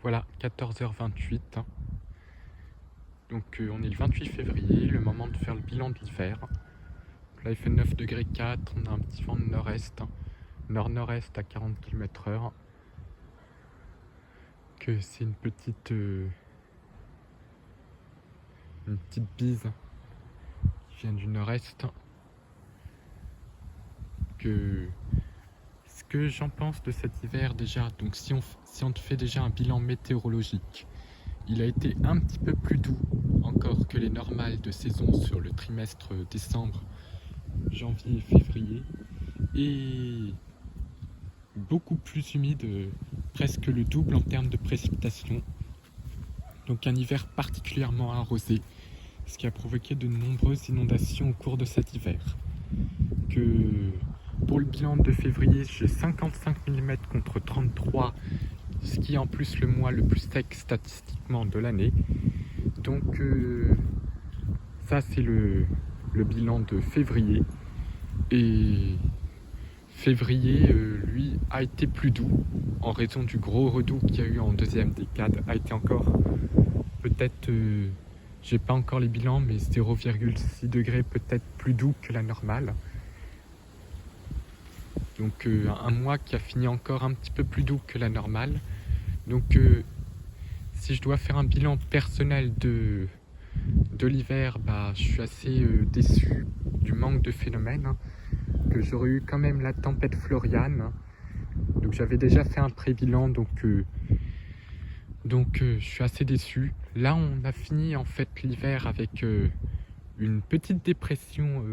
Voilà, 14h28. Donc on est le 28 février, le moment de faire le bilan de l'hiver. Là il fait 9 degrés 4, on a un petit vent de nord-est, nord-nord-est à 40 km/h. Que c'est une petite bise qui vient du nord-est. Ce que j'en pense de cet hiver déjà, donc si on fait déjà un bilan météorologique, il a été un petit peu plus doux encore que les normales de saison sur le trimestre décembre, janvier et février, et beaucoup plus humide, presque le double en termes de précipitations. Donc un hiver particulièrement arrosé, ce qui a provoqué de nombreuses inondations au cours de cet hiver. Pour le bilan de février, j'ai 55 mm contre 33, ce qui est en plus le mois le plus sec statistiquement de l'année. Donc ça c'est le bilan de février. Et février, lui, a été plus doux en raison du gros redout qu'il y a eu en deuxième décade. A été encore, peut-être, j'ai pas encore les bilans, mais 0,6 degrés peut-être plus doux que la normale. Donc un mois qui a fini encore un petit peu plus doux que la normale. Donc si je dois faire un bilan personnel de l'hiver, je suis assez déçu du manque de phénomènes. Que j'aurais eu quand même la tempête Florian. Donc j'avais déjà fait un pré-bilan, donc je suis assez déçu. Là on a fini en fait l'hiver avec une petite dépression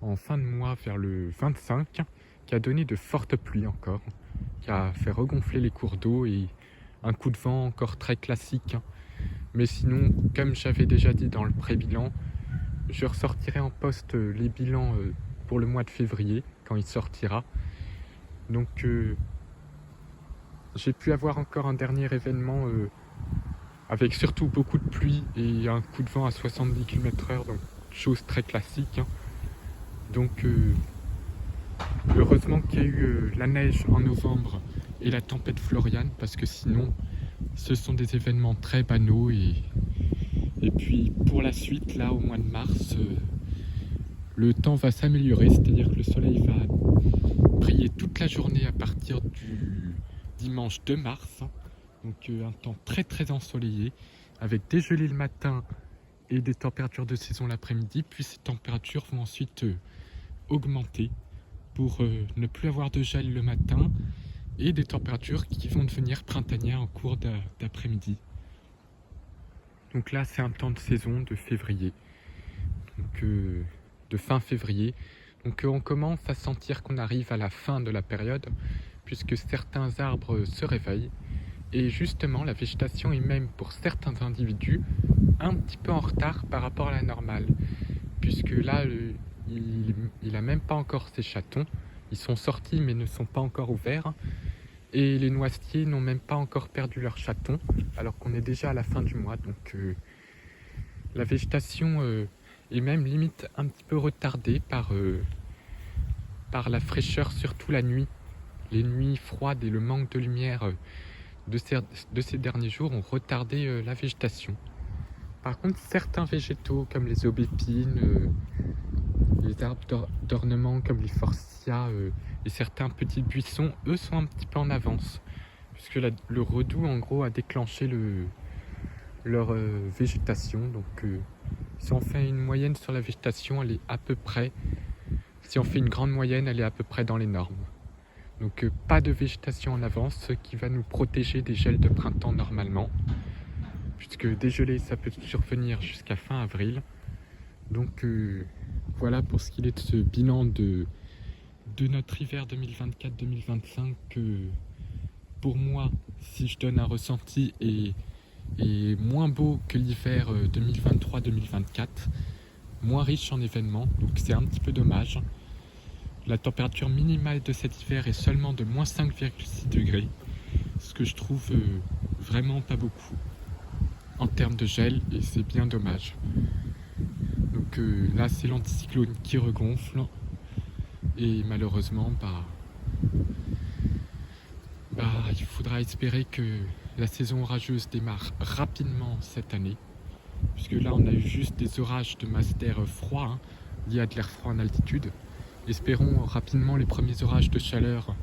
en fin de mois vers le 25, qui a donné de fortes pluies encore, qui a fait regonfler les cours d'eau et un coup de vent encore très classique. Mais sinon, comme j'avais déjà dit dans le pré-bilan, je ressortirai en poste les bilans pour le mois de février, quand il sortira. Donc j'ai pu avoir encore un dernier événement avec surtout beaucoup de pluie et un coup de vent à 70 km/h, donc chose très classique. Donc heureusement qu'il y a eu la neige en novembre et la tempête Florian, parce que sinon ce sont des événements très banaux. Et puis pour la suite, là au mois de mars, le temps va s'améliorer, c'est-à-dire que le soleil va briller toute la journée à partir du dimanche 2 mars. Donc un temps très très ensoleillé, avec des gelées le matin et des températures de saison l'après-midi. Puis ces températures vont ensuite augmenter pour ne plus avoir de gel le matin et des températures qui vont devenir printanières en cours d'après-midi. Donc là c'est un temps de saison de février, donc de fin février. Donc on commence à sentir qu'on arrive à la fin de la période, puisque certains arbres se réveillent. Et justement, la végétation est même pour certains individus un petit peu en retard par rapport à la normale. Puisque là, il n'a même pas encore ses chatons. Ils sont sortis mais ne sont pas encore ouverts. Et les noisetiers n'ont même pas encore perdu leurs chatons, alors qu'on est déjà à la fin du mois. Donc la végétation est même limite un petit peu retardée par la fraîcheur, surtout la nuit. Les nuits froides et le manque de lumière de ces derniers jours ont retardé la végétation. Par contre, certains végétaux comme les aubépines, les arbres d'ornement comme les forsythia et certains petits buissons, eux, sont un petit peu en avance, puisque le redout en gros a déclenché leur végétation. Donc si on fait une moyenne sur la végétation, elle est à peu près, si on fait une grande moyenne, elle est à peu près dans les normes. Donc pas de végétation en avance, ce qui va nous protéger des gels de printemps normalement, puisque dégeler ça peut survenir jusqu'à fin avril. Donc voilà pour ce qu'il est de ce bilan de notre hiver 2024-2025. Pour moi, si je donne un ressenti, est moins beau que l'hiver 2023-2024, moins riche en événements, donc c'est un petit peu dommage. La température minimale de cet hiver est seulement de moins 5,6 degrés, ce que je trouve vraiment pas beaucoup en termes de gel, et c'est bien dommage. Donc là c'est l'anticyclone qui regonfle, et malheureusement il faudra espérer que La saison orageuse démarre rapidement cette année, puisque là on a eu juste des orages de masse d'air froid, liés à de l'air froid en altitude. Espérons rapidement les premiers orages de chaleur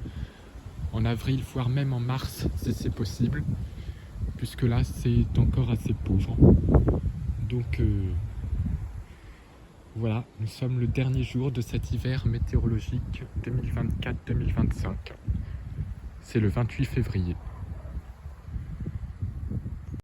en avril, voire même en mars, si c'est possible, puisque là c'est encore assez pauvre. Donc voilà, nous sommes le dernier jour de cet hiver météorologique 2024-2025. C'est le 28 février.